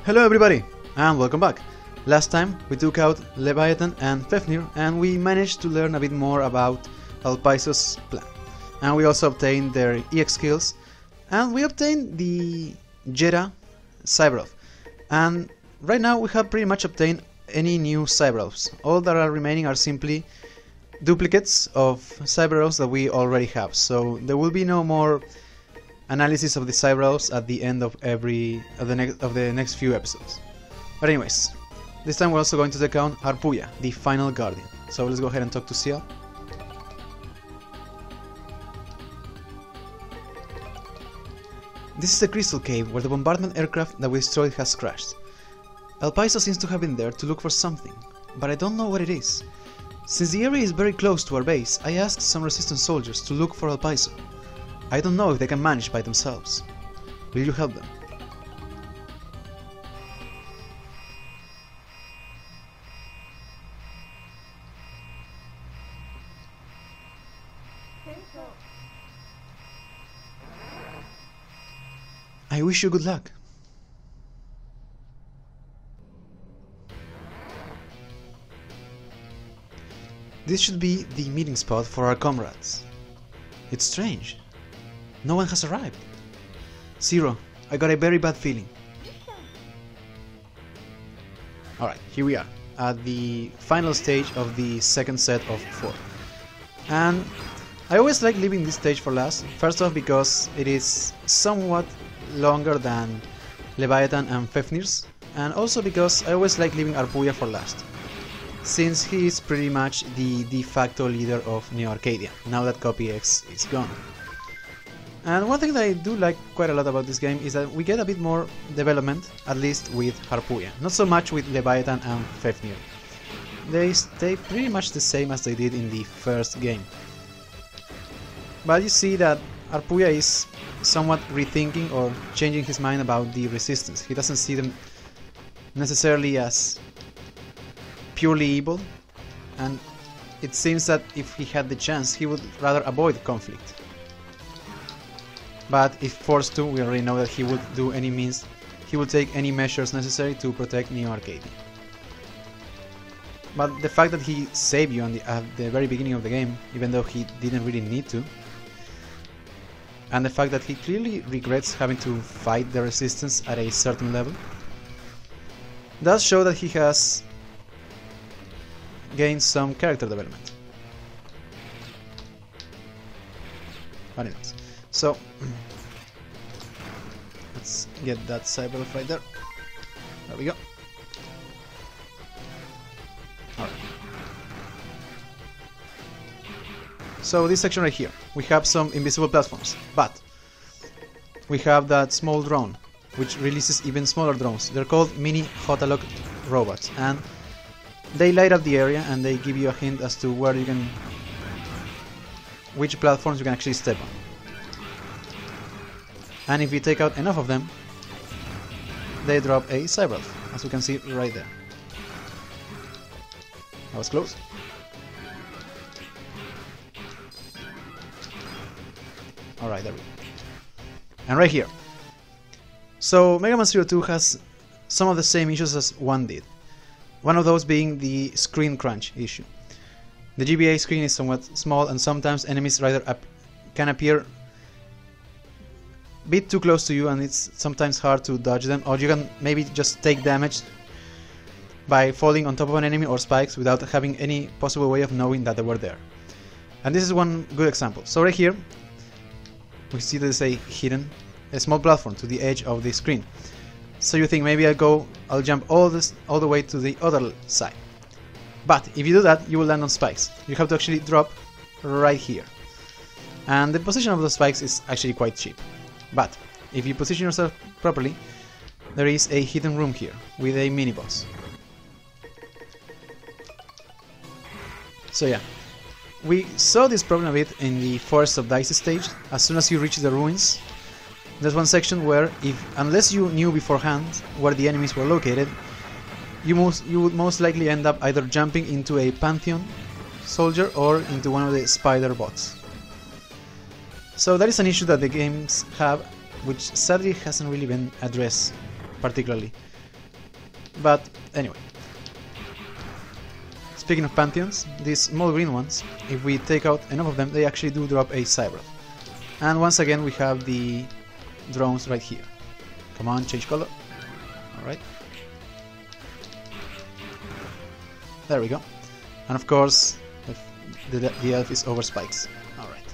Hello everybody, and welcome back. Last time we took out Leviathan and Fafnir, and we managed to learn a bit more about El Paiso's plan. And we also obtained their EX skills, and we obtained the Jera Cyberelf. And right now we have pretty much obtained any new Cyberelves. All that are remaining are simply duplicates of Cyberelves that we already have, so there will be no more analysis of the Cyberelves at the end of the next few episodes. But anyways, this time we're also going to take on Harpuya, the final guardian. So let's go ahead and talk to Ciel. This is the crystal cave where the bombardment aircraft that we destroyed has crashed. El Paiso seems to have been there to look for something, but I don't know what it is. Since the area is very close to our base, I asked some resistance soldiers to look for El Paiso. I don't know if they can manage by themselves. Will you help them? I wish you good luck. This should be the meeting spot for our comrades. It's strange. No one has arrived. Zero, I got a very bad feeling. Alright, here we are, at the final stage of the second set of 4. And I always like leaving this stage for last, first off because it is somewhat longer than Leviathan and Fafnir's, and also because I always like leaving Harpuya for last, since he is pretty much the de facto leader of Neo Arcadia, now that Copy X is gone. And one thing that I do like quite a lot about this game is that we get a bit more development, at least with Harpuya. Not so much with Leviathan and Fafnir. They stay pretty much the same as they did in the first game. But you see that Harpuya is somewhat rethinking or changing his mind about the resistance. He doesn't see them necessarily as purely evil, and it seems that if he had the chance, he would rather avoid conflict. But if forced to, we already know that he would take any measures necessary to protect Neo Arcadia. But the fact that he saved you at the very beginning of the game, even though he didn't really need to, and the fact that he clearly regrets having to fight the resistance at a certain level, does show that he has gained some character development. But anyways, so let's get that Cyberelf right there. There we go. Alright. So this section right here, we have some invisible platforms, but we have that small drone, which releases even smaller drones. They're called mini Hotalog robots, and they light up the area and they give you a hint as to where you can, which platforms you can actually step on. And if you take out enough of them, they drop a Cyberelf, as you can see right there. That was close. Alright, there we go. And right here. So Mega Man 2 has some of the same issues as 1 did. One of those being the screen crunch issue. The GBA screen is somewhat small, and sometimes enemies can appear a bit too close to you, and it's sometimes hard to dodge them, or you can maybe just take damage by falling on top of an enemy or spikes without having any possible way of knowing that they were there. And this is one good example. So right here we see there's a small platform to the edge of the screen. So you think maybe I'll jump all the way to the other side. But if you do that, you will land on spikes. You have to actually drop right here. And the position of the spikes is actually quite cheap. But if you position yourself properly, there is a hidden room here with a mini boss. So yeah, we saw this problem a bit in the Forest of Dice stage. As soon as you reach the ruins, there's one section where, unless you knew beforehand where the enemies were located, you would most likely end up either jumping into a Pantheon soldier or into one of the spider bots. So that is an issue that the games have, which sadly hasn't really been addressed particularly. But anyway. Speaking of Pantheons, these small green ones, if we take out enough of them, they actually do drop a Cyber. And once again we have the drones right here. Come on, change color. Alright. There we go. And of course, the elf is over spikes. Alright.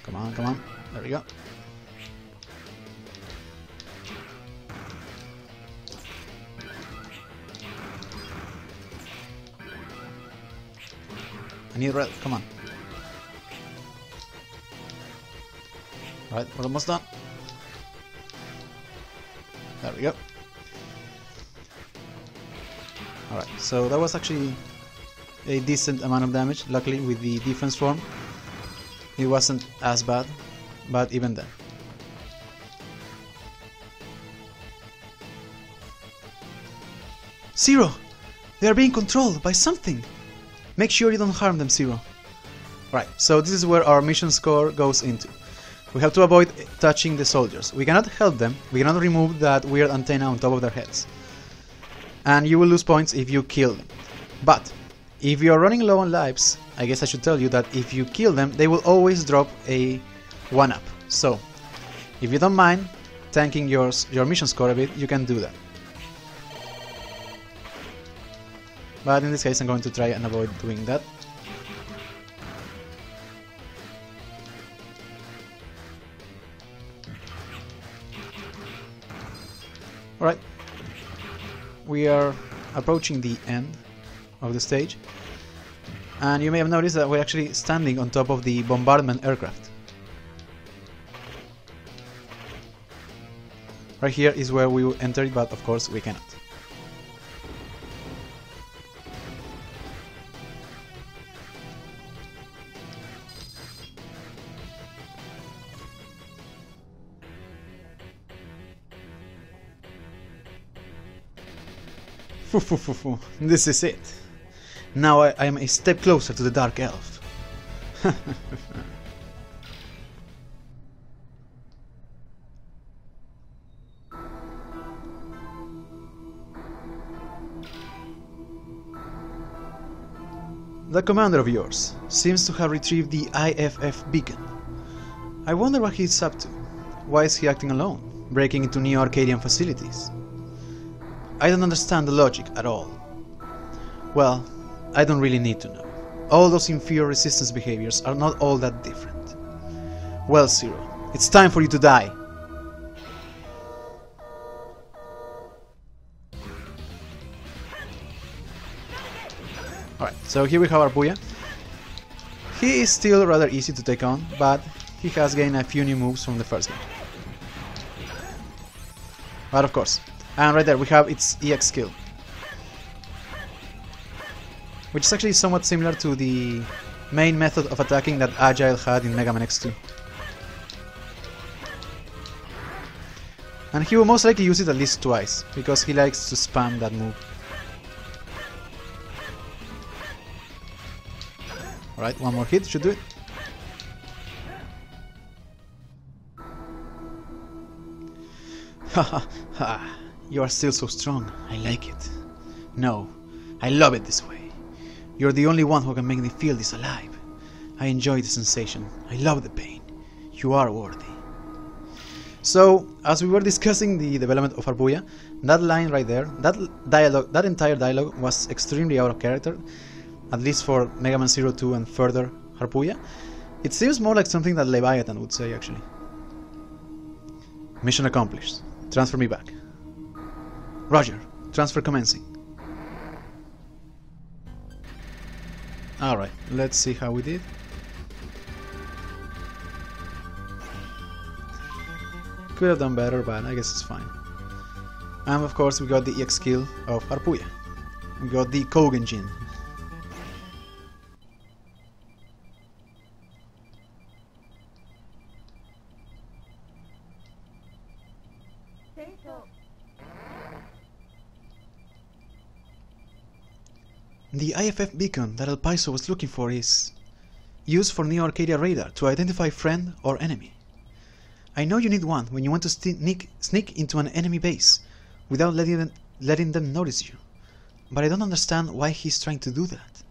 Come on, come on. There we go. I need red, come on. Right, we're almost done. There we go. Alright, so that was actually a decent amount of damage. Luckily, with the defense form, it wasn't as bad, but even then. Zero! They are being controlled by something! Make sure you don't harm them, Zero. Right, so this is where our mission score goes into. We have to avoid touching the soldiers. We cannot help them, we cannot remove that weird antenna on top of their heads. And you will lose points if you kill them. But, if you are running low on lives, I guess I should tell you that if you kill them, they will always drop a 1-up. So, if you don't mind tanking your mission score a bit, you can do that. But in this case I'm going to try and avoid doing that. Alright. We are approaching the end of the stage. And you may have noticed that we're actually standing on top of the bombardment aircraft. Right here is where we will enter it, but of course we cannot. This is it. Now I am a step closer to the Dark Elf. That commander of yours seems to have retrieved the IFF beacon. I wonder what he's up to. Why is he acting alone, breaking into Neo-Arcadian facilities? I don't understand the logic at all. Well, I don't really need to know. All those inferior resistance behaviors are not all that different. Well, Zero, it's time for you to die. Alright, so here we have our Booyah. He is still rather easy to take on, but he has gained a few new moves from the first game. But of course. And right there we have its EX skill, which is actually somewhat similar to the main method of attacking that Agile had in Mega Man X2. And he will most likely use it at least twice, because he likes to spam that move. Alright, one more hit should do it. Haha, ha. You are still so strong. I like it. No, I love it this way. You're the only one who can make me feel this alive. I enjoy the sensation. I love the pain. You are worthy. So, as we were discussing the development of our Booyah, that line right there, that dialogue, that entire dialogue was extremely out of character, at least for Mega Man 02 and further Harpooya. It seems more like something that Leviathan would say, actually. Mission accomplished. Transfer me back. Roger. Transfer commencing. Alright, let's see how we did. Could have done better, but I guess it's fine. And of course we got the EX skill of Harpooya. We got the Coke engine. The IFF beacon that El Paiso was looking for is used for Neo-Arcadia radar to identify friend or enemy. I know you need one when you want to sneak into an enemy base without letting them notice you. But I don't understand why he's trying to do that.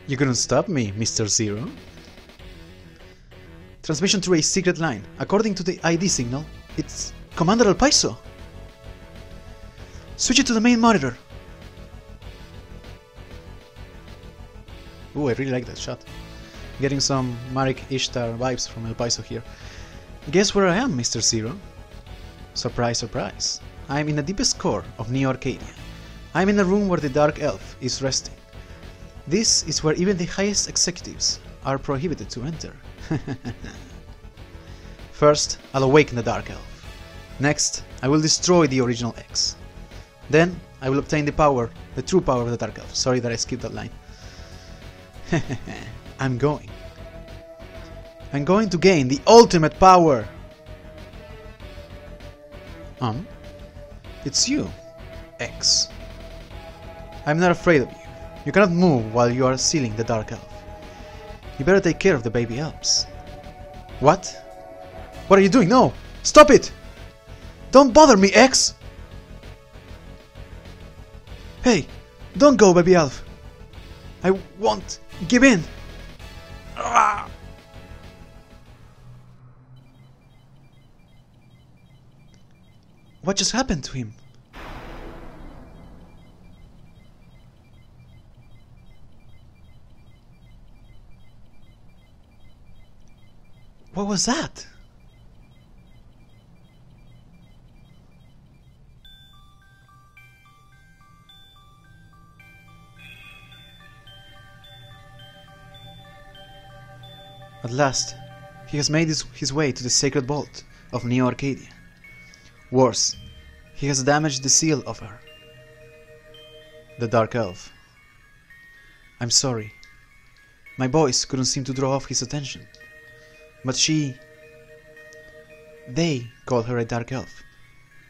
You couldn't stop me, Mr. Zero. Transmission through a secret line. According to the ID signal, it's Commander El Paiso. Switch it to the main monitor. Ooh, I really like that shot. Getting some Marek Ishtar vibes from El Paiso here. Guess where I am, Mr. Zero? Surprise, surprise. I'm in the deepest core of Neo Arcadia. I'm in the room where the Dark Elf is resting. This is where even the highest executives are prohibited to enter. First, I'll awaken the Dark Elf. Next, I will destroy the original X. Then, I will obtain the true power of the Dark Elf. Sorry that I skipped that line. I'm going to gain the ultimate power! It's you, X. I'm not afraid of you. You cannot move while you are sealing the Dark Elf. You better take care of the baby elves. What? What are you doing? No! Stop it! Don't bother me, X! Hey! Don't go, baby elf! I won't give in! Ah! What just happened to him? What was that? At last, he has made his way to the sacred vault of Neo Arcadia. Worse, he has damaged the seal of her, the Dark Elf. I'm sorry. My voice couldn't seem to draw off his attention. But they call her a Dark Elf.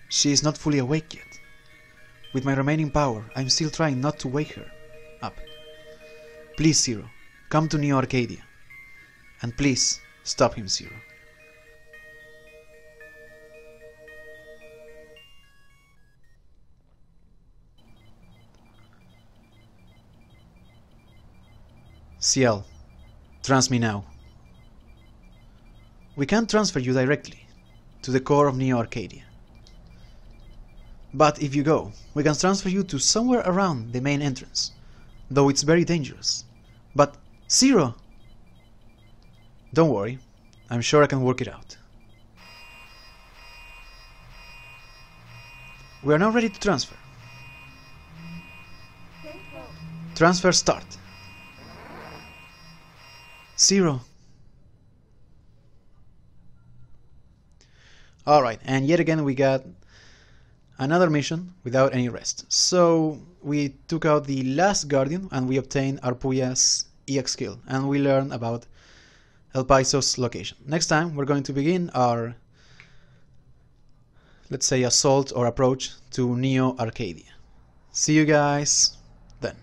She is not fully awake yet. With my remaining power, I'm still trying not to wake her up. Please, Zero, come to Neo Arcadia. And please, stop him, Zero. CL, trans me now. We can't transfer you directly to the core of Neo Arcadia. But if you go, we can transfer you to somewhere around the main entrance, though it's very dangerous. But, Zero! Don't worry, I'm sure I can work it out. We are now ready to transfer. Transfer start. Zero. Alright, and yet again we got another mission without any rest. So we took out the last Guardian and we obtained Arpuya's EX skill, and we learned about El Paiso's location. Next time we're going to begin our, let's say, assault or approach to Neo Arcadia. See you guys then.